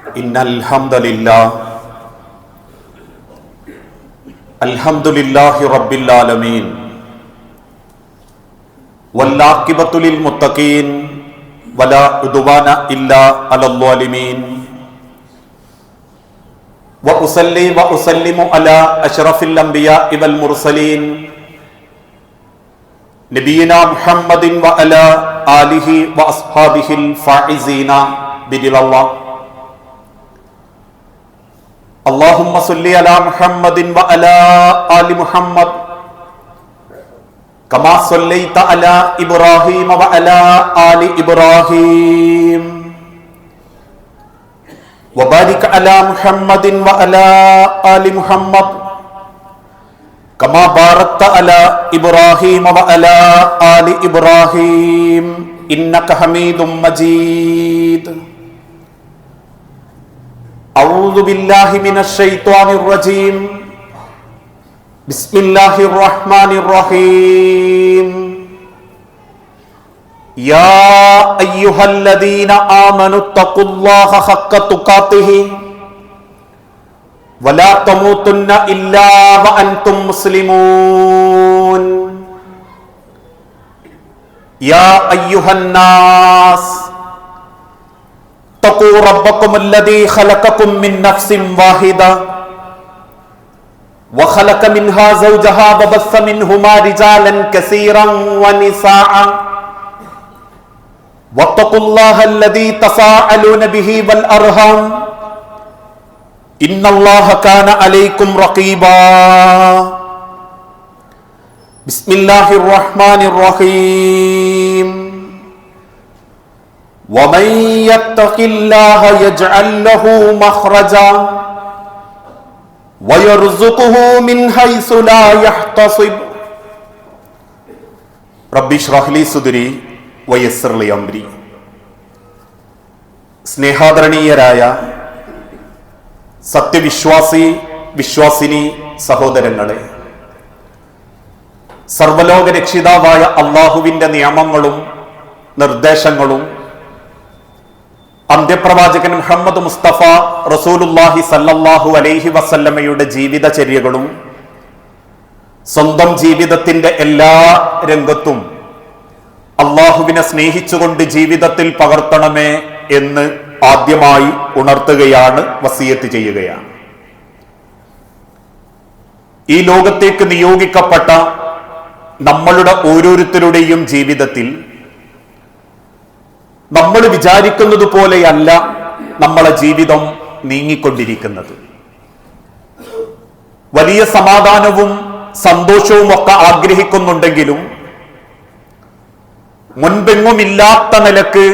ഇന്നൽ ഹംദലില്ലാഹ് അൽഹംദുലില്ലാഹി റബ്ബിൽ ആലമീൻ വല്ലാഖിബത്തു ലിൽ മുത്തഖീൻ വലാ ഉദ്വാന ഇല്ലാ അലൽ ളാലിമീൻ വഉസല്ലി വഉസല്ലിമു അലാ അശ്റഫിൽ അംബിയാഇ വൽ മുർസലീൻ നബിയിനാ മുഹമ്മദിൻ വഅലാ ആലിഹി വഅസ്ഹാബിഹിൽ ഫായിസീന ബിദിലല്ലാഹ് അല്ലാഹുമ്മ സ്വല്ലി അലാ മുഹമ്മദിൻ വഅലാ ആലി മുഹമ്മദ് കമാ സ്വല്ലൈത അലാ ഇബ്രാഹീമ വഅലാ ആലി ഇബ്രാഹീം വബാരിക് അലാ മുഹമ്മദിൻ വഅലാ ആലി മുഹമ്മദ് കമാ ബാറക്ത അലാ ഇബ്രാഹീമ വഅലാ ആലി ഇബ്രാഹീം ഇന്നക ഹമീദും മജീദ്. أعوذ بالله من الشيطان الرجيم بسم الله الرحمن الرحيم يا أيها الذين آمنوا اتقوا الله حق تقاته ولا تموتن إلا وأنتم مسلمون يا أيها الناس اتقوا ربكم الذي خلقكم من نفس واحدة وخلق منها زوجها وبث منهما رجالا كثيرا ونساء واتقوا الله الذي تساءلون به والأرحام إن الله كان عليكم رقيبا. بسم الله الرحمن الرحيم ومن يتق الله يجعل له مخرجا ويرزقه من حيث لا يحتسب رب اشرح لي صدري ويسر لي امري. സ്നേഹാദരണീയരായ സത്യവിശ്വാസി വിശ്വാസിനി സഹോദരങ്ങളെ, സർവലോക രക്ഷിതാവായ അള്ളാഹുവിന്റെ നിയമങ്ങളും നിർദ്ദേശങ്ങളും അന്ത്യപ്രവാചകൻ മുഹമ്മദ് മുസ്തഫ റസൂലുള്ളാഹി സല്ലല്ലാഹു അലൈഹി വസല്ലമയുടെ ജീവിതചര്യകളും സ്വന്തം ജീവിതത്തിന്റെ എല്ലാ രംഗത്തും അള്ളാഹുവിനെ സ്നേഹിച്ചുകൊണ്ട് ജീവിതത്തിൽ പകർത്തണമേ എന്ന് ആദ്യമായി ഉണർത്തുകയാണ്, വസിയത്ത് ചെയ്യുകയാണ്. ഈ ലോകത്തേക്ക് നിയോഗിക്കപ്പെട്ട നമ്മളുടെ ഓരോരുത്തരുടെയും ജീവിതത്തിൽ നമ്മൾ വിചാരിക്കുന്നത് പോലെയല്ല നമ്മളെ ജീവിതം നീങ്ങിക്കൊണ്ടിരിക്കുന്നത്. വലിയ സമാധാനവും സന്തോഷവും ഒക്കെ ആഗ്രഹിക്കുന്നുണ്ടെങ്കിലും മുൻപെങ്ങുമില്ലാത്ത നിലക്ക്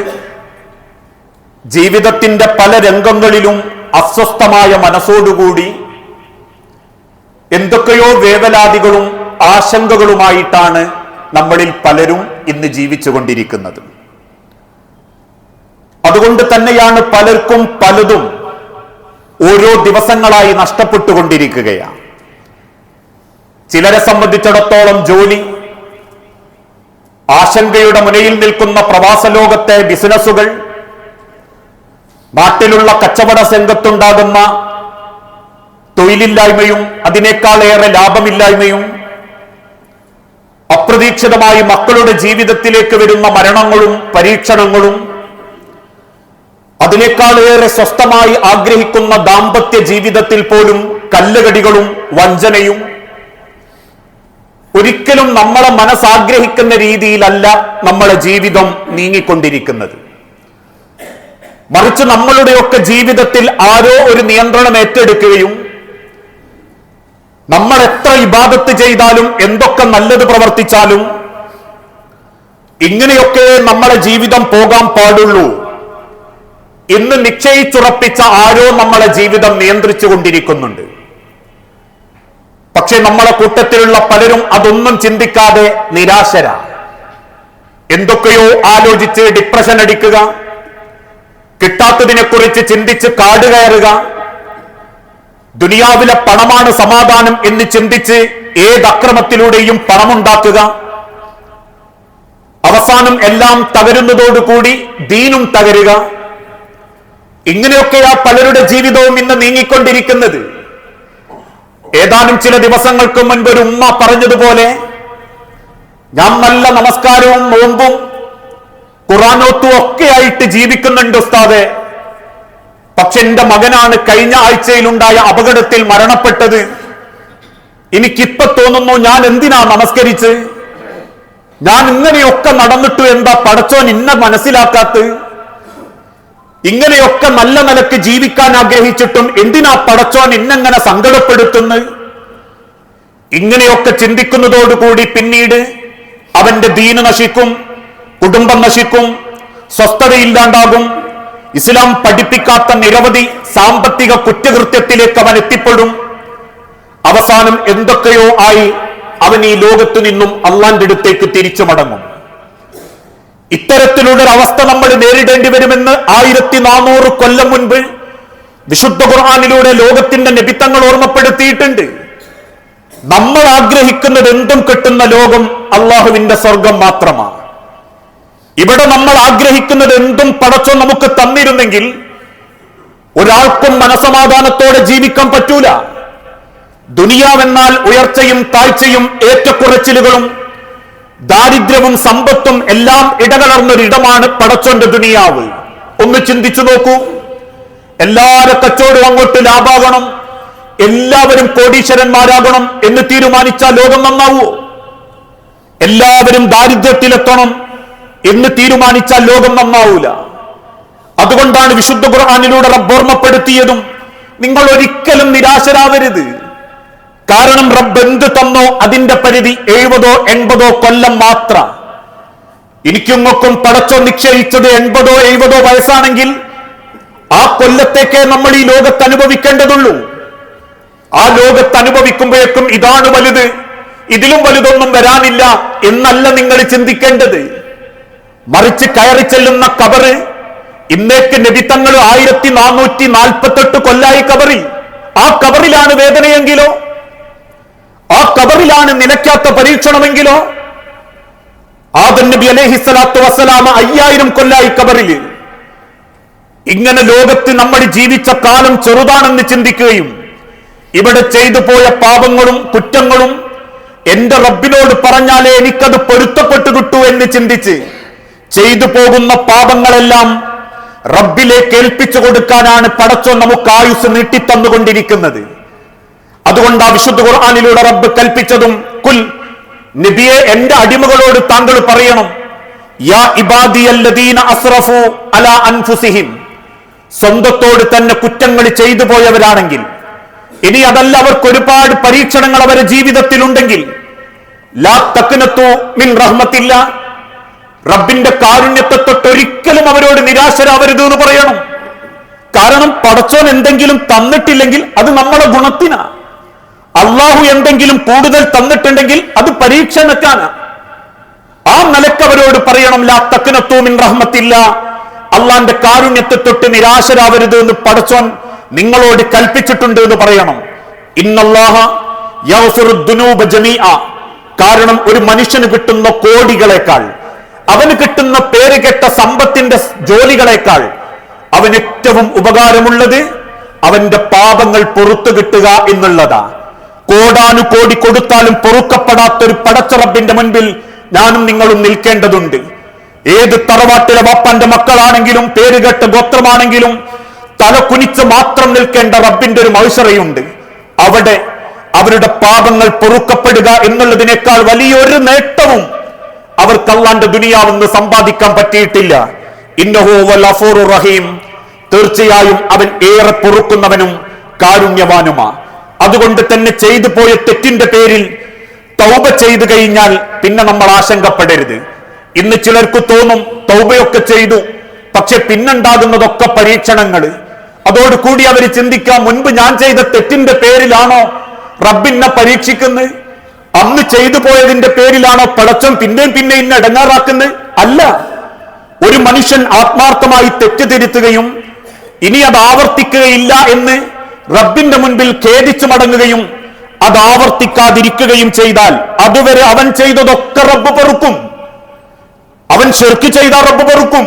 ജീവിതത്തിന്റെ പല രംഗങ്ങളിലും അസ്വസ്ഥമായ മനസ്സോടുകൂടി എന്തൊക്കെയോ വേവലാതികളും ആശങ്കകളുമായിട്ടാണ് നമ്മളിൽ പലരും ഇന്ന് ജീവിച്ചുകൊണ്ടിരിക്കുന്നത്. അതുകൊണ്ട് തന്നെയാണ് പലർക്കും പലതും ഓരോ ദിവസങ്ങളായി നഷ്ടപ്പെട്ടുകൊണ്ടിരിക്കുകയാണ്. ചിലരെ സംബന്ധിച്ചിടത്തോളം ജോലി, ആശങ്കയുടെ മുനയിൽ നിൽക്കുന്ന പ്രവാസ ലോകത്തെ ബിസിനസ്സുകൾ, നാട്ടിലുള്ള കച്ചവട രംഗത്തുണ്ടാകുന്ന തൊഴിലില്ലായ്മയും അതിനേക്കാളേറെ ലാഭമില്ലായ്മയും, അപ്രതീക്ഷിതമായി മക്കളുടെ ജീവിതത്തിലേക്ക് വരുന്ന മരണങ്ങളും പരീക്ഷണങ്ങളും, അതിനേക്കാളേറെ സ്വസ്ഥമായി ആഗ്രഹിക്കുന്ന ദാമ്പത്യ ജീവിതത്തിൽ പോലും കല്ലുകടികളും വഞ്ചനയും, ഒരിക്കലും നമ്മളെ മനസ്സാഗ്രഹിക്കുന്ന രീതിയിലല്ല നമ്മളെ ജീവിതം നീങ്ങിക്കൊണ്ടിരിക്കുന്നത്. മറിച്ച് നമ്മളുടെയൊക്കെ ജീവിതത്തിൽ ആരോ ഒരു നിയന്ത്രണം ഏറ്റെടുക്കുകയും നമ്മൾ എത്ര ഇബാദത്ത് ചെയ്താലും എന്തൊക്കെ നല്ലത് പ്രവർത്തിച്ചാലും ഇങ്ങനെയൊക്കെ നമ്മളെ ജീവിതം പോകാൻ പാടുള്ളൂ എന്ന് നിശ്ചയിച്ചുറപ്പിച്ച ആരോ നമ്മളെ ജീവിതം നിയന്ത്രിച്ചു കൊണ്ടിരിക്കുന്നുണ്ട്. പക്ഷെ നമ്മളെ കൂട്ടത്തിലുള്ള പലരും അതൊന്നും ചിന്തിക്കാതെ നിരാശരാണ്. എന്തൊക്കെയോ ആലോചിച്ച് ഡിപ്രഷൻ അടിക്കുക, കിട്ടാത്തതിനെ കുറിച്ച് ചിന്തിച്ച് കാട് കയറുക, ദുനിയാവിലെ പണമാണ് സമാധാനം എന്ന് ചിന്തിച്ച് ഏത് അക്രമത്തിലൂടെയും പണമുണ്ടാക്കുക, അവസാനം എല്ലാം തകരുന്നതോടുകൂടി ദീനും തകരുക, ഇങ്ങനെയൊക്കെയാ പലരുടെ ജീവിതവും ഇന്ന് നീങ്ങിക്കൊണ്ടിരിക്കുന്നത്. ഏതാനും ചില ദിവസങ്ങൾക്ക് മുൻപ് ഒരു ഉമ്മ പറഞ്ഞതുപോലെ, ഞാൻ നല്ല നമസ്കാരവും നോമ്പും ഖുർആനോത്തും ഒക്കെ ആയിട്ട് ജീവിക്കുന്നുണ്ട് ഉസ്താദെ, പക്ഷെ എന്റെ മകനാണ് കഴിഞ്ഞ ആഴ്ചയിലുണ്ടായ അപകടത്തിൽ മരണപ്പെട്ടത്. എനിക്കിപ്പോ തോന്നുന്നു ഞാൻ എന്തിനാ നമസ്കരിച്ച്, ഞാൻ ഇങ്ങനെയൊക്കെ നടന്നിട്ടു എന്താ പടച്ചോൻ ഇന്നെ മനസ്സിലാക്കാത്ത, ഇങ്ങനെയൊക്കെ നല്ല നിലക്ക് ജീവിക്കാൻ ആഗ്രഹിച്ചിട്ടും എന്തിനാ പടച്ചോൻ ഇന്നെങ്ങനെ സങ്കടപ്പെടുത്തുന്നത്? ഇങ്ങനെയൊക്കെ ചിന്തിക്കുന്നതോടുകൂടി പിന്നീട് അവന്റെ ദീന് നശിക്കും, കുടുംബം നശിക്കും, സ്വസ്ഥതയില്ലാണ്ടാകും. ഇസ്ലാം പഠിപ്പിക്കാത്ത നിരവധി സാമ്പത്തിക കുറ്റകൃത്യത്തിലേക്ക് അവൻ എത്തിപ്പെടും. അവസാനം എന്തൊക്കെയോ ആയി അവൻ ഈ ലോകത്തു നിന്നും അള്ളാന്റെ അടുത്തേക്ക് തിരിച്ചു മടങ്ങും. ഇത്തരത്തിലുള്ളൊരവസ്ഥ നമ്മൾ നേരിടേണ്ടി വരുമെന്ന് 1400 കൊല്ലം മുൻപ് വിശുദ്ധ ഖുർആനിലൂടെ ലോകത്തിന്റെ നബിത്തങ്ങൾ ഓർമ്മപ്പെടുത്തിയിട്ടുണ്ട്. നമ്മൾ ആഗ്രഹിക്കുന്നത് എന്തും കിട്ടുന്ന ലോകം അള്ളാഹുവിന്റെ സ്വർഗം മാത്രമാണ്. ഇവിടെ നമ്മൾ ആഗ്രഹിക്കുന്നത് എന്തും പടച്ചോൻ നമുക്ക് തന്നിരുന്നെങ്കിൽ ഒരാൾക്കും മനസമാധാനത്തോടെ ജീവിക്കാൻ പറ്റൂല. ദുനിയാവെന്നാൽ ഉയർച്ചയും താഴ്ചയും ഏറ്റക്കുറച്ചിലുകളും ദാരിദ്ര്യവും സമ്പത്തും എല്ലാം ഇടകലർന്നൊരിടമാണ് പടച്ചോന്റെ ദുനിയാവ്. ഒന്ന് ചിന്തിച്ചു നോക്കൂ. എല്ലാവരുടെ കച്ചവടവും അങ്ങോട്ട് ലാഭാകണം, എല്ലാവരും കോടീശ്വരന്മാരാകണം എന്ന് തീരുമാനിച്ചാൽ ലോകം നന്നാവൂ? എല്ലാവരും ദാരിദ്ര്യത്തിലെത്തണം എന്ന് തീരുമാനിച്ചാൽ ലോകം നന്നാവൂല. അതുകൊണ്ടാണ് വിശുദ്ധ ഖുർആനിലൂടെ റബ്ബ് ഓർമ്മപ്പെടുത്തിയതും നിങ്ങൾ ഒരിക്കലും നിരാശരാവരുത്. കാരണം റബ്ബ് എന്ത് തന്നോ അതിന്റെ പരിധി 70 80 കൊല്ലം മാത്രം. എനിക്കുങ്ങൊക്കും പടച്ചോ നിശ്ചയിച്ചത് 80 70 വയസ്സാണെങ്കിൽ ആ കൊല്ലത്തേക്കേ നമ്മൾ ഈ ലോകത്ത് അനുഭവിക്കേണ്ടതുള്ളൂ. ആ ലോകത്ത് അനുഭവിക്കുമ്പോഴേക്കും ഇതാണ് വലുത്, ഇതിലും വലുതൊന്നും വരാനില്ല എന്നല്ല നിങ്ങൾ ചിന്തിക്കേണ്ടത്. മറിച്ച് കയറി ചെല്ലുന്ന കബറ്, ഇന്നേക്ക് നബിത്തങ്ങൾ 1448 കൊല്ലായി കബറിൽ. ആ കബറിലാണ് വേദനയെങ്കിലോ, ആ കബറിലാണ് നിലയ്ക്കാത്ത പരീക്ഷണമെങ്കിലോ, ആദം നബി അലൈഹിസ്സലാത്തു വസ്സലാമ 5000 കൊല്ലായി കബറിൽ. ഇങ്ങനെ ലോകത്ത് നമ്മൾ ജീവിച്ച കാലം ചെറുതാണെന്ന് ചിന്തിക്കുകയും ഇവിടെ ചെയ്തു പോയ പാപങ്ങളും കുറ്റങ്ങളും എന്റെ റബ്ബിനോട് പറഞ്ഞാലേ എനിക്കത് പൊരുത്തപ്പെട്ടു കിട്ടൂ എന്ന് ചിന്തിച്ച് ചെയ്തു പോകുന്ന പാപങ്ങളെല്ലാം റബ്ബിലേക്ക് ഏൽപ്പിച്ചു കൊടുക്കാനാണ് പടച്ചോൻ നമുക്ക് ആയുസ് നീട്ടിത്തന്നുകൊണ്ടിരിക്കുന്നത്. അതുകൊണ്ട് ആ വിശുദ്ധ ഖുർആനിലൂടെ റബ്ബ് കൽപ്പിച്ചതും, കുൽ നബിയെ എന്റെ അടിമകളോട് താങ്കൾ പറയണം, യാ ഇബാദിയല്ലദീന അസ്റഫു അലാ അൻഫുസിഹിം, സ്വന്തത്തോട് തന്നെ കുറ്റങ്ങൾ ചെയ്തു പോയവരാണെങ്കിൽ, ഇനി അതല്ല അവർക്ക് ഒരുപാട് പരീക്ഷണങ്ങൾ അവരുടെ ജീവിതത്തിലുണ്ടെങ്കിൽ, ലാ തഖ്നതു മിൻ റഹ്മത്തില്ല, റബ്ബിന്റെ കാരുണ്യത്തെ തൊട്ടൊരിക്കലും അവരോട് നിരാശരാവരുത് എന്ന് പറയണം. കാരണം പടച്ചോൻ എന്തെങ്കിലും തന്നിട്ടില്ലെങ്കിൽ അത് നമ്മുടെ ഗുണത്തിനാ. അള്ളാഹു എന്തെങ്കിലും കൂടുതൽ തന്നിട്ടുണ്ടെങ്കിൽ അത് പരീക്ഷണക്കാണ്. ആ നിലക്ക് അവരോട് പറയണം, ലാ തഖ്നതു മിൻ റഹ്മത്തില്ല, അള്ളാന്റെ കാരുണ്യത്തെ തൊട്ട് നിരാശരാവരുത് എന്ന് പടച്ചോൻ നിങ്ങളോട് കൽപ്പിച്ചിട്ടുണ്ട് എന്ന് പറയണം. ഇന്നല്ലാഹ യഗ്ഫിറു ദുനൂബ ജമീഅ, കാരണം ഒരു മനുഷ്യന് കിട്ടുന്ന കോടികളെക്കാൾ, അവന് കിട്ടുന്ന പേരുകെട്ട സമ്പത്തിന്റെ ജോലികളെക്കാൾ അവന് ഏറ്റവും ഉപകാരമുള്ളത് അവന്റെ പാപങ്ങൾ പൊറുത്തു കിട്ടുക എന്നുള്ളതാ. കോടാനുകോടി കൊടുത്താലും പൊറുക്കപ്പെടാത്തൊരു പടച്ച റബ്ബിന്റെ മുൻപിൽ ഞാനും നിങ്ങളും നിൽക്കേണ്ടതുണ്ട്. ഏത് തറവാട്ടിലെ വാപ്പാന്റെ മക്കളാണെങ്കിലും പേരുകെട്ട ഗോത്രമാണെങ്കിലും തല കുനിച്ച് മാത്രം നിൽക്കേണ്ട റബ്ബിന്റെ ഒരു മൗശറയുണ്ട്. അവിടെ അവരുടെ പാപങ്ങൾ പൊറുക്കപ്പെടുക എന്നുള്ളതിനേക്കാൾ വലിയൊരു നേട്ടവും അവർക്ക് അല്ലാന്റെ ദുനിയാവെന്ന് സമ്പാദിക്കാൻ പറ്റിയിട്ടില്ല. ഇന്നഹു വൽ ഗഫൂറുർ റഹീം, തീർച്ചയായും അവൻ ഏറെ പൊറുക്കുന്നവനും കാരുണ്യവാനുമാ. അതുകൊണ്ട് തന്നെ ചെയ്തു പോയ തെറ്റിന്റെ പേരിൽ തൗബ ചെയ്തു കഴിഞ്ഞാൽ പിന്നെ നമ്മൾ ആശങ്കപ്പെടരുത്. ഇന്ന് ചിലർക്ക് തോന്നും തൗബയൊക്കെ ചെയ്തു, പക്ഷെ പിന്നുണ്ടാകുന്നതൊക്കെ പരീക്ഷണങ്ങൾ. അതോടുകൂടി അവർ ചിന്തിക്കാം, മുൻപ് ഞാൻ ചെയ്ത തെറ്റിന്റെ പേരിലാണോ റബ്ബിന്നെ പരീക്ഷിക്കുന്നത്? അന്ന് ചെയ്തു പോയതിന്റെ പേരിലാണോ പടച്ചോൻ പിന്നെയും പിന്നെ ഇന്നെ ഇടങ്ങാറാക്കുന്നത്? അല്ല. ഒരു മനുഷ്യൻ ആത്മാർത്ഥമായി തെറ്റ് തിരുത്തുകയും ഇനി അത് ആവർത്തിക്കുകയില്ല എന്ന് റബ്ബിന്റെ മുൻപിൽ ഖേദിച്ചു മടങ്ങുകയും അത് ആവർത്തിക്കാതിരിക്കുകയും ചെയ്താൽ അതുവരെ അവൻ ചെയ്തതൊക്കെ റബ്ബ് പൊറുക്കും. അവൻ ശിർക്ക് ചെയ്താൽ റബ്ബ് പൊറുക്കും,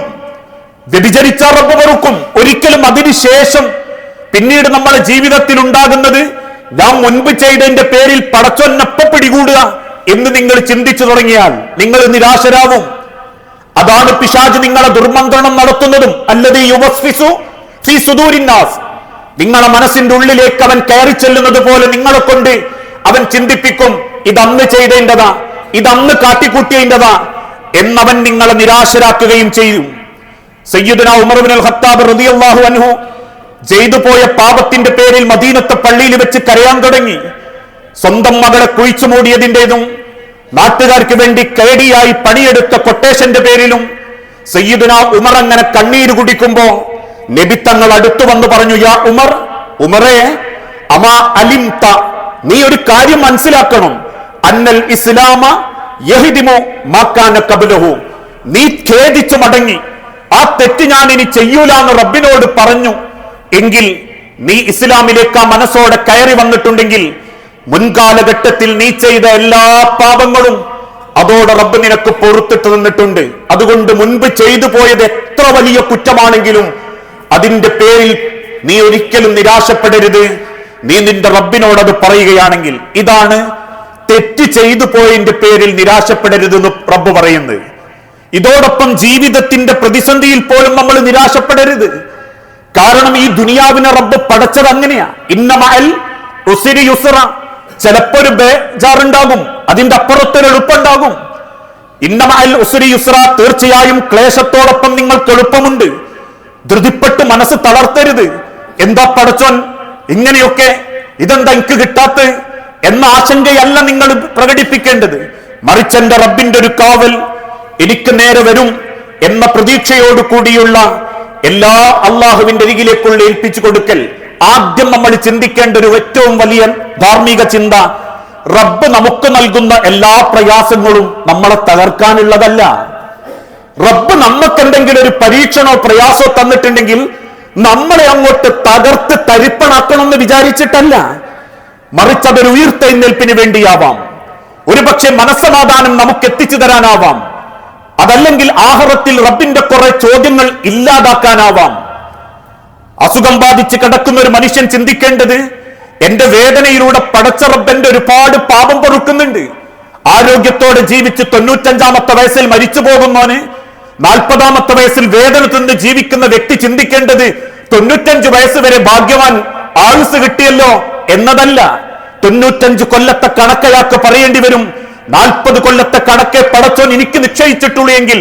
വ്യഭിചരിച്ച റബ്ബ് വെറുക്കും. ഒരിക്കലും അതിനുശേഷം പിന്നീട് നമ്മുടെ ജീവിതത്തിൽ ഉണ്ടാകുന്നത് നാം മുൻപ് ചെയ്തതിന്റെ പേരിൽ പടച്ചൊന്നപ്പ പിടികൂടുക എന്ന് നിങ്ങൾ ചിന്തിച്ചു തുടങ്ങിയാൽ നിങ്ങൾ നിരാശരാവും. അതാണ് പിശാച് നിങ്ങളെ ദുർമന്ത്രണം നടത്തുന്നതും. അല്ലദീ യുവസ്വിസു ഫീ സുദൂരിന്നാസ്, നിങ്ങളെ മനസ്സിന്റെ ഉള്ളിലേക്ക് അവൻ കയറി ചെല്ലുന്നത് പോലെ നിങ്ങളെ കൊണ്ട് അവൻ ചിന്തിപ്പിക്കും, ഇതന്ന് ചെയ്തേണ്ടതാ, ഇതന്ന് കാട്ടിക്കൂട്ടിയതിൻ്റെതാ എന്നവൻ നിങ്ങളെ നിരാശരാക്കുകയും ചെയ്യും. സയ്യിദുനാ ഉമർ ഇബ്നുൽ ഖത്താബ് റളിയല്ലാഹു അൻഹു ചെയ്തു പോയ പാപത്തിന്റെ പേരിൽ മദീനത്തെ പള്ളിയിൽ വെച്ച് കരയാൻ തുടങ്ങി. സ്വന്തം മകളെ കുഴിച്ചു മൂടിയതിൻ്റെതും നാട്ടുകാർക്ക് വേണ്ടി കേടിയായി പണിയെടുത്ത കൊട്ടേഷന്റെ പേരിലും സയ്യിദുനാ ഉമർ അങ്ങനെ കണ്ണീര് കുടിക്കുമ്പോ നബി തങ്ങൾ അടുത്തു വന്ന് പറഞ്ഞു, യാ ഉമർ, ഉമറേ, അമാ അലിംത, നീ ഒരു കാര്യം മനസ്സിലാക്കണം, അന്നൽ ഇസ്ലാമ യഹ്ദിമു മാ കാന ഖബ്ലഹു, നീ ഖേദിച്ചു മടങ്ങി ആ തെറ്റ് ഞാൻ ഇനി ചെയ്യൂല എന്ന് റബ്ബിനോട് പറഞ്ഞു എങ്കിൽ, നീ ഇസ്ലാമിലേക്ക് ആ മനസ്സോടെ കയറി വന്നിട്ടുണ്ടെങ്കിൽ മുൻകാലഘട്ടത്തിൽ നീ ചെയ്ത എല്ലാ പാപങ്ങളും അതോടെ റബ്ബ് നിനക്ക് പൊറുത്തിട്ട് നിന്നിട്ടുണ്ട്. അതുകൊണ്ട് മുൻപ് ചെയ്തു പോയത് എത്ര വലിയ കുറ്റമാണെങ്കിലും അതിന്റെ പേരിൽ നീ ഒരിക്കലും നിരാശപ്പെടരുത്. നീ നിന്റെ റബ്ബിനോട് അത് പറയുകയാണെങ്കിൽ, ഇതാണ് തെറ്റ് ചെയ്തു പോയതിന്റെ പേരിൽ നിരാശപ്പെടരുതെന്ന് റബ്ബ് പറയുന്നത്. ഇതോടൊപ്പം ജീവിതത്തിന്റെ പ്രതിസന്ധിയിൽ പോലും നമ്മൾ നിരാശപ്പെടരുത്. കാരണം ഈ ദുനിയാവിനെ റബ്ബ് പടച്ചത് അങ്ങനെയാ. ഇന്നമഅൽ ഉസ്രി യുസ്റ, ചിലപ്പോ ഒരു ബേജാറുണ്ടാകും, അതിന്റെ അപ്പുറത്തൊരു എളുപ്പമുണ്ടാകും. ഇന്നമഅൽ ഉസ്രി യുസ്റ, തീർച്ചയായും ക്ലേശത്തോടൊപ്പം നിങ്ങൾക്ക് എളുപ്പമുണ്ട്. ധൃതിപ്പെട്ട് മനസ്സ് തളർത്തരുത്. എന്താ പടച്ചോൻ ഇങ്ങനെയൊക്കെ, ഇതെന്താ എനിക്ക് കിട്ടാത്ത എന്ന ആശങ്കയല്ല നിങ്ങൾ പ്രകടിപ്പിക്കേണ്ടത്. മറിച്ച് എന്റെ റബ്ബിന്റെ ഒരു കാവൽ എനിക്ക് നേരെ വരും എന്ന പ്രതീക്ഷയോട് കൂടിയുള്ള എല്ലാ അള്ളാഹുവിന്റെ അരികിലേക്കുള്ള ഏൽപ്പിച്ചു കൊടുക്കൽ. ആദ്യം നമ്മൾ ചിന്തിക്കേണ്ട ഒരു ഏറ്റവും വലിയ ധാർമ്മിക ചിന്ത, റബ്ബ് നമുക്ക് നൽകുന്ന എല്ലാ പ്രയാസങ്ങളും നമ്മളെ തകർക്കാനുള്ളതല്ല. റബ്ബ് നമുക്ക് എന്തെങ്കിലും ഒരു പരീക്ഷണോ പ്രയാസോ തന്നിട്ടുണ്ടെങ്കിൽ നമ്മളെ അങ്ങോട്ട് തകർത്ത് തരിപ്പണാക്കണം എന്ന് വിചാരിച്ചിട്ടല്ല, മറിച്ച് അതൊരു ഉയർത്തെഴുന്നേൽപ്പിന് വേണ്ടിയാവാം. ഒരുപക്ഷെ മനസ്സമാധാനം നമുക്ക് എത്തിച്ചു തരാനാവാം. അതല്ലെങ്കിൽ ആഖിറത്തിൽ റബ്ബിന്റെ കുറെ ചോദ്യങ്ങൾ ഇല്ലാതാക്കാനാവാം. അസുഖം ബാധിച്ച് കിടക്കുന്ന ഒരു മനുഷ്യൻ ചിന്തിക്കേണ്ടത്, എന്റെ വേദനയിലൂടെ പടച്ച റബ്ബന്റെ ഒരുപാട് പാപം പൊറുക്കുന്നുണ്ട്. ആരോഗ്യത്തോടെ ജീവിച്ച് 95-ാമത്തെ വയസ്സിൽ മരിച്ചു പോകുന്നവന് 40-ാമത്തെ വയസ്സിൽ വേദന തിന്ന് ജീവിക്കുന്ന വ്യക്തി ചിന്തിക്കേണ്ടത് 95 വയസ്സ് വരെ ഭാഗ്യവാൻ ആയുസ് കിട്ടിയല്ലോ എന്നതല്ല. 95 കൊല്ലത്തെ കണക്കയാക്ക് പറയേണ്ടി വരും. 40 കൊല്ലത്തെ കണക്കെ പടച്ചോൻ എനിക്ക് നിശ്ചയിച്ചിട്ടുള്ളൂ എങ്കിൽ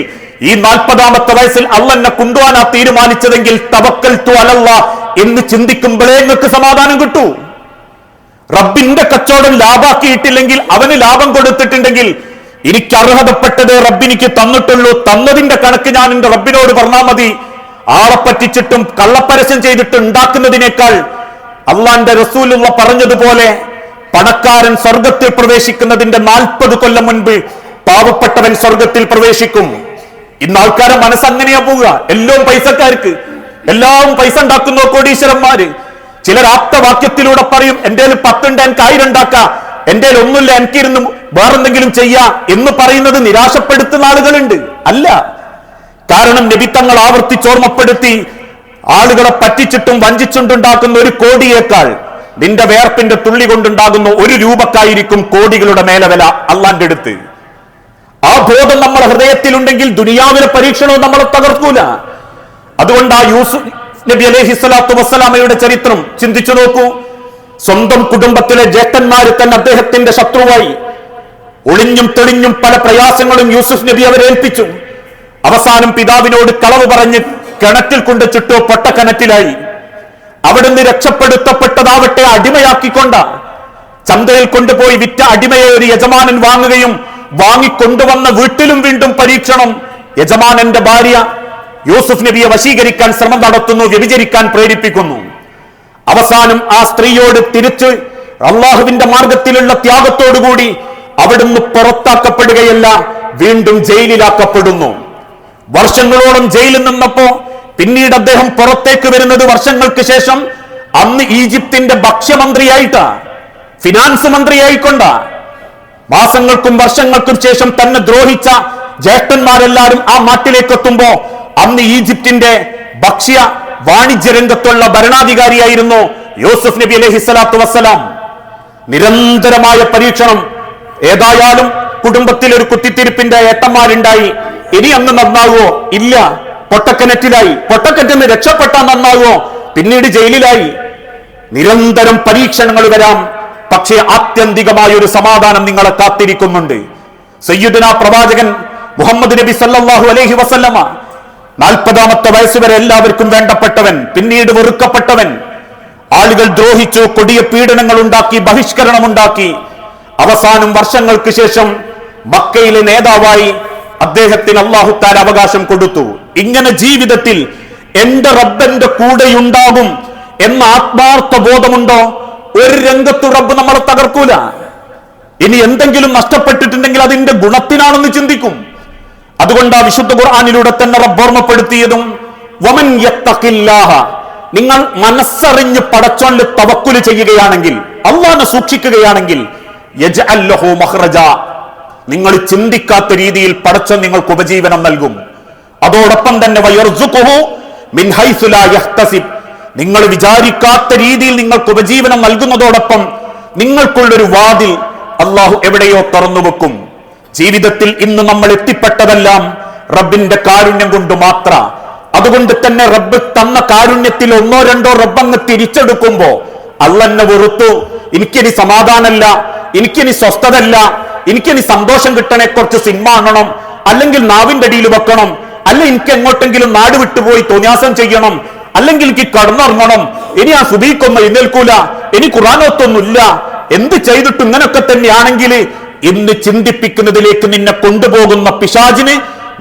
ഈ 40-ാമത്തെ വയസ്സിൽ അള്ളെന്നെ കൊണ്ടുപോകാനാ തീരുമാനിച്ചതെങ്കിൽ തവക്കൽതു അലല്ലാഹ് എന്ന് ചിന്തിക്കുമ്പോഴേ നിങ്ങൾക്ക് സമാധാനം കിട്ടൂ. റബ്ബിന്റെ കച്ചവടം ലാഭാക്കിയിട്ടില്ലെങ്കിൽ, അവന് ലാഭം കൊടുത്തിട്ടുണ്ടെങ്കിൽ എനിക്ക് അർഹതപ്പെട്ടത് റബ്ബിനിക്ക് തന്നിട്ടുള്ളൂ, തന്നതിന്റെ കണക്ക് ഞാൻ എന്റെ റബ്ബിനോട് പറഞ്ഞാൽ മതി. ആളെ പറ്റിച്ചിട്ടും കള്ളപ്പരസ്യം ചെയ്തിട്ട് ഉണ്ടാക്കുന്നതിനേക്കാൾ അള്ളാന്റെ റസൂലുള്ള പറഞ്ഞതുപോലെ പണക്കാരൻ സ്വർഗത്തിൽ പ്രവേശിക്കുന്നതിന്റെ 40 കൊല്ലം മുൻപ് പാവപ്പെട്ടവൻ സ്വർഗത്തിൽ പ്രവേശിക്കും. ഇന്ന് ആൾക്കാരെ മനസ്സങ്ങനെയാ പോവുക. എല്ലാം പൈസക്കാർക്ക്, എല്ലാം പൈസ ഉണ്ടാക്കുന്ന കോടീശ്വരന്മാര്. ചിലർ ആപ്തവാക്യത്തിലൂടെ പറയും, എന്റെ 10 ഉണ്ട് എനിക്ക് 1000 ഉണ്ടാക്കാം, എന്റെ ഒന്നുമില്ല എനിക്കിരുന്ന് വേറെന്തെങ്കിലും ചെയ്യാ എന്ന് പറയുന്നത് നിരാശപ്പെടുത്തുന്ന ആളുകളുണ്ട്. അല്ല, കാരണം നബി തങ്ങൾ ആവർത്തിച്ചോർമ്മപ്പെടുത്തി, ആളുകളെ പറ്റിച്ചിട്ടും വഞ്ചിച്ചുണ്ടാക്കുന്ന 1 കോടിയേക്കാൾ നിന്റെ വേർപ്പിന്റെ തുള്ളി കൊണ്ടുണ്ടാകുന്ന 1 രൂപക്കായിരിക്കും കോടികളുടെ മേലെ വില അള്ളാന്റെ അടുത്ത്. ആ ബോധം നമ്മുടെ ഹൃദയത്തിലുണ്ടെങ്കിൽ ദുനിയാവിലെ പരീക്ഷണവും നമ്മളെ തകർക്കൂല. അതുകൊണ്ട് ആ യൂസുഫ് നബി അലൈഹിസ്സലാത്തു വസ്സലാമയുടെ ചരിത്രം ചിന്തിച്ചു നോക്കൂ. സ്വന്തം കുടുംബത്തിലെ ജ്യേഷ്ഠന്മാര് തന്നെ അദ്ദേഹത്തിന്റെ ശത്രുവായി. ഒളിഞ്ഞും തെളിഞ്ഞും പല പ്രയാസങ്ങളും യൂസുഫ് നബി അവരെ ഏൽപ്പിച്ചു. അവസാനം പിതാവിനോട് കളവ് പറഞ്ഞ് കിണറ്റിൽ കൊണ്ട് ചുട്ടോ പൊട്ടക്കിണറ്റിലായി. അവിടുന്ന് രക്ഷപ്പെടുത്തപ്പെട്ടതാവട്ടെ അടിമയാക്കിക്കൊണ്ട. ചന്തയിൽ കൊണ്ടുപോയി വിറ്റ അടിമയെ ഒരു യജമാനൻ വാങ്ങുകയും വാങ്ങിക്കൊണ്ടുവന്ന വീട്ടിലും വീണ്ടും പരീക്ഷണം. യജമാനന്റെ ഭാര്യ യൂസുഫ് നബിയെ വശീകരിക്കാൻ ശ്രമം നടത്തുന്നു, വ്യഭിചരിക്കാൻ പ്രേരിപ്പിക്കുന്നു. അവസാനം ആ സ്ത്രീയോട് തിരിച്ച് അള്ളാഹുവിന്റെ മാർഗത്തിലുള്ള ത്യാഗത്തോടുകൂടി അവിടുന്ന് പുറത്താക്കപ്പെടുകയല്ല, വീണ്ടും ജയിലിലാക്കപ്പെടുന്നു. വർഷങ്ങളോളം ജയിലിൽ നിന്നപ്പോ പിന്നീട് അദ്ദേഹം പുറത്തേക്ക് വരുന്നത് വർഷങ്ങൾക്ക് ശേഷം. അന്ന് ഈജിപ്തിന്റെ ഭക്ഷ്യമന്ത്രിയായിട്ടാ, ഫിനാൻസ് മന്ത്രിയായിക്കൊണ്ടാ. മാസങ്ങൾക്കും വർഷങ്ങൾക്കും ശേഷം തന്നെ ദ്രോഹിച്ച ജ്യേഷ്ഠന്മാരെല്ലാരും ആ നാട്ടിലേക്ക് എത്തുമ്പോ അന്ന് ഈജിപ്തിന്റെ ഭക്ഷ്യ വാണിജ്യ രംഗത്തുള്ള ഭരണാധികാരിയായിരുന്നു യൂസുഫ് നബി അലൈഹിസ്സലാത്തു വസ്സലാം. നിരന്തരമായ പരീക്ഷണം. ഏതായാലും കുടുംബത്തിൽ ഒരു കുത്തിത്തിരിപ്പിന്റെ ഏട്ടന്മാരുണ്ടായി. ഇനി അന്ന് നന്നാവോ? ഇല്ല. പൊട്ടക്കിണറ്റിലായി. പൊട്ടക്കിണറ്റിൽ രക്ഷപ്പെട്ടാൽ നന്നാവോ? പിന്നീട് ജയിലിലായി. നിരന്തരം പരീക്ഷണങ്ങൾ വരാം. പക്ഷേ ആത്യന്തികമായ ഒരു സമാധാനം നിങ്ങളെ കാത്തിരിക്കുന്നുണ്ട്. സയ്യിദുനാ പ്രവാചകൻ മുഹമ്മദ് നബി സല്ലല്ലാഹു അലൈഹി വസല്ലമ 40-ാമത്തെ വയസ്സ് വരെ എല്ലാവർക്കും വേണ്ടപ്പെട്ടവൻ, പിന്നീട് വെറുക്കപ്പെട്ടവൻ. ആളുകൾ ദ്രോഹിച്ചു, കൊടിയ പീഡനങ്ങൾ ഉണ്ടാക്കി, ബഹിഷ്കരണം ഉണ്ടാക്കി. അവസാനം വർഷങ്ങൾക്ക് ശേഷം മക്കയിലെ നേതാവായി അദ്ദേഹത്തിന് അല്ലാഹു തആല അവകാശം കൊടുത്തു. ഇങ്ങനെ ജീവിതത്തിൽ എന്റെ റബ്ബന്റെ കൂടെയുണ്ടാകും എന്ന ആത്മാർത്ഥ ബോധമുണ്ടോ? ഒരു രംഗത്തു റബ്ബ് നമ്മളെ തകർക്കൂല. ഇനി എന്തെങ്കിലും നഷ്ടപ്പെട്ടിട്ടുണ്ടെങ്കിൽ അതിന്റെ ഗുണത്തിനാണെന്ന് ചിന്തിക്കും. അതുകൊണ്ട് ആ വിശുദ്ധ ഖുർആനിലൂടെ തന്നെ റബ്ബ് ഓർമ്മപ്പെടുത്തിയതും വമൻ യത്തഖില്ലാഹ, നിങ്ങൾ മനസ്സറിഞ്ഞ് പടച്ചോനിൽ തവക്കുൽ ചെയ്യുകയാണെങ്കിൽ, അല്ലാഹുവിനെ സൂക്ഷിക്കുകയാണെങ്കിൽ, യജ്അൽ ലഹു മഖ്റജ, നിങ്ങൾ ചിന്തിക്കാത്ത രീതിയിൽ പടച്ചോൻ നിങ്ങൾക്ക് ഉപജീവനം നൽകും. അതോടൊപ്പം തന്നെ വയർസുഖുഹു മിൻ ഹൈസു ലാ യഹ്തസിബ്, നിങ്ങൾ വിചാരിക്കാത്ത രീതിയിൽ നിങ്ങൾക്ക് ഉപജീവനം നൽകുന്നതോടൊപ്പം നിങ്ങൾക്കുള്ളൊരു വാതിൽ അള്ളാഹു എവിടെയോ തുറന്നു വെക്കും. ജീവിതത്തിൽ ഇന്ന് നമ്മൾ എത്തിപ്പെട്ടതെല്ലാം റബ്ബിന്റെ കാരുണ്യം കൊണ്ട് മാത്ര. അതുകൊണ്ട് തന്നെ റബ്ബ് തന്ന കാരുണ്യത്തിൽ ഒന്നോ രണ്ടോ റബ്ബങ്ങ് തിരിച്ചെടുക്കുമ്പോ അള്ളെന്നെ വെറുത്തു, എനിക്കിനി സമാധാനമല്ല, എനിക്കിനി സ്വസ്ഥതല്ല, എനിക്കിനി സന്തോഷം കിട്ടണേ കുറച്ച് സിനിമ കാണണം, അല്ലെങ്കിൽ നാവിന്റെ അടിയിൽ വെക്കണം, അല്ലെ എനിക്ക് എങ്ങോട്ടെങ്കിലും നാട് വിട്ടുപോയി തോന്യാസം ചെയ്യണം, അല്ലെങ്കിൽ എനിക്ക് കടന്നുറങ്ങണം, ഇനി ആ സുബീക്കൊന്നും എഴുന്നേൽക്കൂല, ഇനി ഖുർആനൊത്തൊന്നുമില്ല, എന്ത് ചെയ്തിട്ട് ഇങ്ങനൊക്കെ തന്നെയാണെങ്കിൽ ഇന്ന് ചിന്തിപ്പിക്കുന്നതിലേക്ക് നിന്നെ കൊണ്ടുപോകുന്ന പിശാചിന്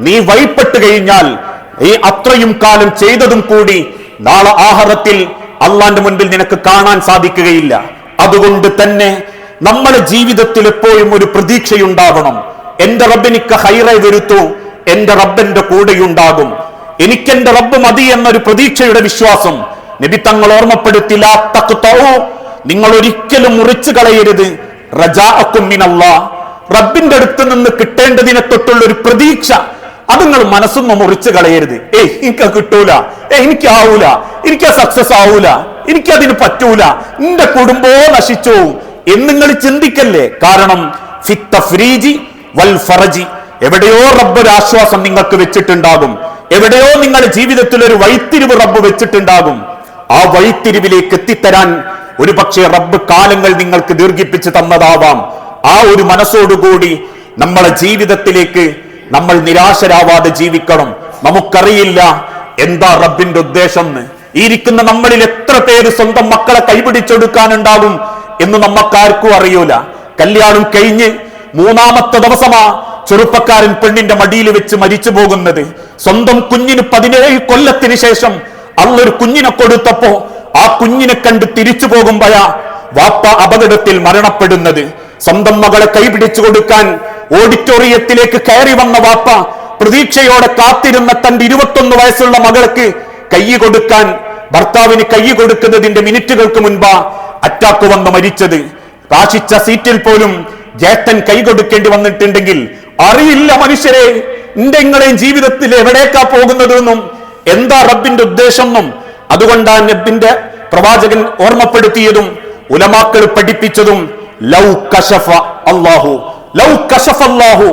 നീ വഴിപ്പെട്ട് കഴിഞ്ഞാൽ ഈ അത്രയും കാലം ചെയ്തതും കൂടി നാളെ ആഖിറത്തിൽ അള്ളാന്റെ മുൻപിൽ നിനക്ക് കാണാൻ സാധിക്കുകയില്ല. അതുകൊണ്ട് തന്നെ നമ്മുടെ ജീവിതത്തിൽ എപ്പോഴും ഒരു പ്രതീക്ഷയുണ്ടാവണം. എന്റെ റബ്ബിനിക്ക് ഹൈറേ വരുത്തൂ, എന്റെ റബ്ബന്റെ കൂടെയുണ്ടാകും, എനിക്കെന്റെ റബ്ബ് മതി എന്നൊരു പ്രതീക്ഷയുടെ വിശ്വാസം നബി തങ്ങൾ ഓർമ്മപ്പെടുത്തി. ലാ തഖ്തഉ, നിങ്ങൾ ഒരിക്കലും മുറിച്ചു കളയരുത്. റജാഅക്കും മിനല്ലാഹ്, റബ്ബിന്റെ അടുത്ത് നിന്ന് കിട്ടേണ്ടതിനെ തൊട്ടുള്ള ഒരു പ്രതീക്ഷ അത് നിങ്ങൾ മനസ്സൊന്നും മുറിച്ചു കളയരുത്. എനിക്ക് കിട്ടൂല, എനിക്കാവൂല, എനിക്ക് സക്സസ് ആവൂല, എനിക്കതിന് പറ്റൂല, എന്റെ കുടുംബമോ നശിച്ചു എന്ന് നിങ്ങൾ ചിന്തിക്കല്ലേ. കാരണം ഫിത്തഫ്രീജി വൽ ഫറജി, എവിടെയോ റബ്ബ് ഒരു ആശ്വാസം നിങ്ങൾക്ക് വെച്ചിട്ടുണ്ടാകും, എവിടെയോ നിങ്ങളുടെ ജീവിതത്തിൽ ഒരു വഴിത്തിരിവ് റബ്ബ് വെച്ചിട്ടുണ്ടാകും. ആ വഴിത്തിരിവിലേക്ക് എത്തിത്തരാൻ ഒരു പക്ഷേ റബ്ബ് കാലങ്ങൾ നിങ്ങൾക്ക് ദീർഘിപ്പിച്ച് തന്നതാവാം. ആ ഒരു മനസ്സോടുകൂടി നമ്മളെ ജീവിതത്തിലേക്ക് നമ്മൾ നിരാശരാവാതെ ജീവിക്കണം. നമുക്കറിയില്ല എന്താ റബ്ബിന്റെ ഉദ്ദേശം എന്ന്. ഈ ഇരിക്കുന്ന നമ്മളിൽ എത്ര പേര് സ്വന്തം മക്കളെ കൈപിടിച്ചെടുക്കാനുണ്ടാകും എന്ന് നമുക്കാർക്കും അറിയൂല. കല്യാണം കഴിഞ്ഞ് 3-ാമത്തെ ദിവസമാ ചെറുപ്പക്കാരൻ പെണ്ണിന്റെ മടിയിൽ വെച്ച് മരിച്ചു പോകുന്നത്. സ്വന്തം കുഞ്ഞിന് 17 കൊല്ലത്തിന് ശേഷം അള്ളൊരു കുഞ്ഞിനെ കൊടുത്തപ്പോ ആ കുഞ്ഞിനെ കണ്ട് തിരിച്ചു പോകുമ്പോഴാ വാപ്പ അപകടത്തിൽ മരണപ്പെടുന്നത്. സ്വന്തം മകളെ കൈപിടിച്ചു കൊടുക്കാൻ ഓഡിറ്റോറിയത്തിലേക്ക് കയറി വന്ന വാപ്പ പ്രതീക്ഷയോടെ കാത്തിരുന്ന തന്റെ 21 വയസ്സുള്ള മകൾക്ക് കൈ കൊടുക്കാൻ, ഭർത്താവിന് കൈ കൊടുക്കുന്നതിന്റെ മിനിറ്റുകൾക്ക് മുൻപാ അറ്റാക്ക് വന്ന് മരിച്ചത്. കാശിച്ച സീറ്റിൽ പോലും ജേട്ടൻ കൈ കൊടുക്കേണ്ടി വന്നിട്ടുണ്ടെങ്കിൽ അറിയില്ല മനുഷ്യരെ നിങ്ങളെയും ജീവിതത്തിൽ എവിടേക്കാ പോകുന്നതെന്നും എന്താ റബ്ബിന്റെ ഉദ്ദേശം എന്നും. അതുകൊണ്ടാണ് നബിന്റെ പ്രവാചകൻ ഓർമ്മപ്പെടുത്തിയതും ഉലമാക്കൾ പഠിപ്പിച്ചതും ലൗ കശഫ അല്ലാഹു, ലൗ കശഫ അല്ലാഹു,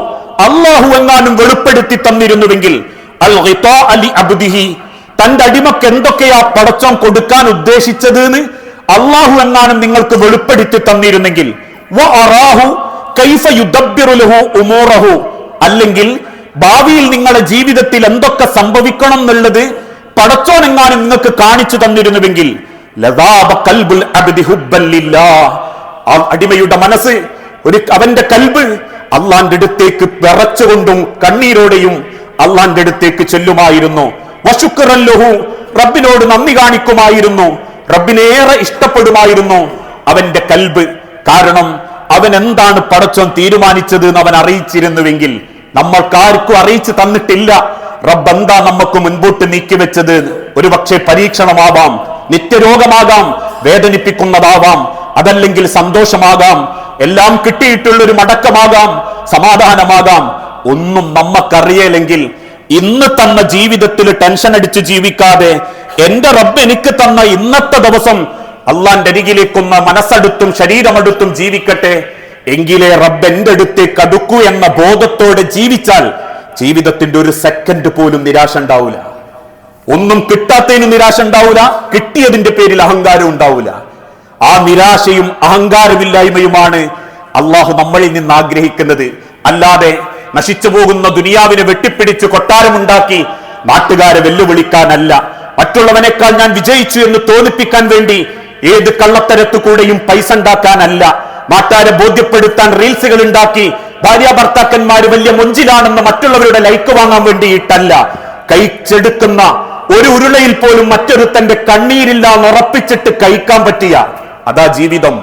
അല്ലാഹു എങ്ങാനും വെളിപ്പെടുത്തി തന്നിരുന്നുവെങ്കിൽ അൽ ഗിതാഅ ലി അബ്ദിഹി, തന്റെ അടിമക്ക് എന്തൊക്കെയാ പടച്ചോൻ കൊടുക്കാൻ ഉദ്ദേശിച്ചത് എന്ന് അല്ലാഹു എങ്ങാനും നിങ്ങൾക്ക് വെളിപ്പെടുത്തി തന്നിരുന്നെങ്കിൽ വഅറാഹു കൈഫ യുദബ്ബിറു ലഹു ഉമൂറഹു, അല്ലെങ്കിൽ ഭാവിയിൽ നിങ്ങളുടെ ജീവിതത്തിൽ എന്തൊക്കെ സംഭവിക്കണം എന്നുള്ളത് പടച്ചോൻ എങ്ങാനും നിങ്ങൾക്ക് കാണിച്ചു തന്നിരുന്നുവെങ്കിൽ ലദാബ ഖൽബുൽ അബ്ദി ഹുബ്ബൻ ലില്ലാഹ്, ആ അടിമയുടെ മനസ്സ് അവന്റെ കൽബ് അള്ളാന്റെ അടുത്തേക്ക് വിറച്ചുകൊണ്ടും കണ്ണീരോടെയും അള്ളാന്റെ അടുത്തേക്ക് ചെല്ലുമായിരുന്നു. വശുക്റൻ ലഹു, റബ്ബിനോട് നന്ദി കാണിക്കുമായിരുന്നു, റബ്ബിനേറെ ഇഷ്ടപ്പെടുമായിരുന്നു അവന്റെ കൽബ്. കാരണം അവൻ എന്താണ് പടച്ചോൻ തീരുമാനിച്ചത് എന്ന് അവൻ അറിയിച്ചിരുന്നുവെങ്കിൽ. നമ്മൾക്കാർക്കും അറിയിച്ചു തന്നിട്ടില്ല റബ്ബ് എന്താ നമുക്ക് മുൻപോട്ട് നീക്കിവെച്ചത്. ഒരു പക്ഷേ പരീക്ഷണമാവാം, നിത്യരോഗമാകാം, വേദനിപ്പിക്കുന്നതാവാം, അതല്ലെങ്കിൽ സന്തോഷമാകാം, എല്ലാം കിട്ടിയിട്ടുള്ളൊരു മടക്കമാകാം, സമാധാനമാകാം. ഒന്നും നമ്മക്കറിയില്ലെങ്കിൽ ഇന്ന് തന്ന ജീവിതത്തിൽ ടെൻഷൻ അടിച്ച് ജീവിക്കാതെ എന്റെ റബ്ബ് എനിക്ക് തന്ന ഇന്നത്തെ ദിവസം അള്ളാന്റെ അരികിലേക്കൊന്ന് മനസ്സടുത്തും ശരീരമടുത്തും ജീവിക്കട്ടെ, എങ്കിലേ റബ്ബ് എന്റെ അടുത്തേക്ക് അടുക്കൂ എന്ന ബോധത്തോടെ ജീവിച്ചാൽ ജീവിതത്തിന്റെ ഒരു സെക്കൻഡ് പോലും നിരാശ ഉണ്ടാവില്ല. ഒന്നും കിട്ടാത്തതിന് നിരാശ ഉണ്ടാവില്ല, കിട്ടിയതിന്റെ പേരിൽ അഹങ്കാരം ഉണ്ടാവില്ല. ആ നിരാശയും അഹങ്കാരമില്ലായ്മയുമാണ് അള്ളാഹു നമ്മളിൽ നിന്ന് ആഗ്രഹിക്കുന്നത്. അല്ലാതെ നശിച്ചു പോകുന്ന ദുനിയാവിനെ വെട്ടിപ്പിടിച്ച് കൊട്ടാരമുണ്ടാക്കി നാട്ടുകാരെ വെല്ലുവിളിക്കാനല്ല, മറ്റുള്ളവനേക്കാൾ ഞാൻ വിജയിച്ചു എന്ന് തോന്നിപ്പിക്കാൻ വേണ്ടി ഏത് കള്ളത്തരത്തു കൂടെയും പൈസ ഉണ്ടാക്കാനല്ല, നാട്ടുകാരെ ബോധ്യപ്പെടുത്താൻ റീൽസുകൾ ഉണ്ടാക്കി ഭാര്യ ഭർത്താക്കന്മാര് വലിയ മൊഞ്ചിലാണെന്ന് മറ്റുള്ളവരുടെ ലൈക്ക് വാങ്ങാൻ വേണ്ടിയിട്ടല്ല, കഴിച്ചെടുക്കുന്ന ഒരു ഉരുളയിൽ പോലും മറ്റൊരുത്തന്റെ കണ്ണീരില്ല ഉറപ്പിച്ചിട്ട് കഴിക്കാൻ പറ്റിയ അതാ ജീവിതം.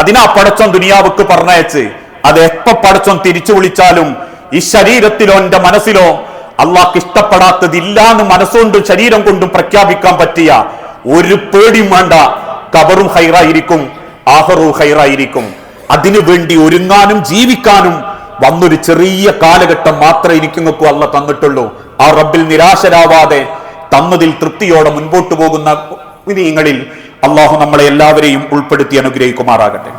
അതിനാ പടച്ചോൻ ദുനിയാവുക്ക് പറഞ്ഞയച്ച്. അത് എപ്പോ പടച്ചോൻ തിരിച്ചു വിളിച്ചാലും ഈ ശരീരത്തിലോ എന്റെ മനസ്സിലോ അള്ളാഹ്ക്ക് ഇഷ്ടപ്പെടാത്തതില്ല എന്ന് മനസ്സുകൊണ്ടും ശരീരം കൊണ്ടും പ്രഖ്യാപിക്കാൻ പറ്റിയ ഒരു പേടിയും വേണ്ട. ഖബറും ഹൈറായിരിക്കും, ആഖിറവും ഹൈറായിരിക്കും. അതിനു വേണ്ടി ഒരുങ്ങാനും ജീവിക്കാനും വന്നൊരു ചെറിയ കാലഘട്ടം മാത്രമേ എനിക്കും അള്ളാഹ് തന്നിട്ടുള്ളൂ. ആ റബ്ബിൽ നിരാശരാവാതെ തന്നതിൽ തൃപ്തിയോടെ മുൻപോട്ട് പോകുന്ന നിങ്ങളിൽ അള്ളാഹു നമ്മളെ എല്ലാവരെയും ഉൾപ്പെടുത്തി അനുഗ്രഹിക്കുമാറാകട്ടെ.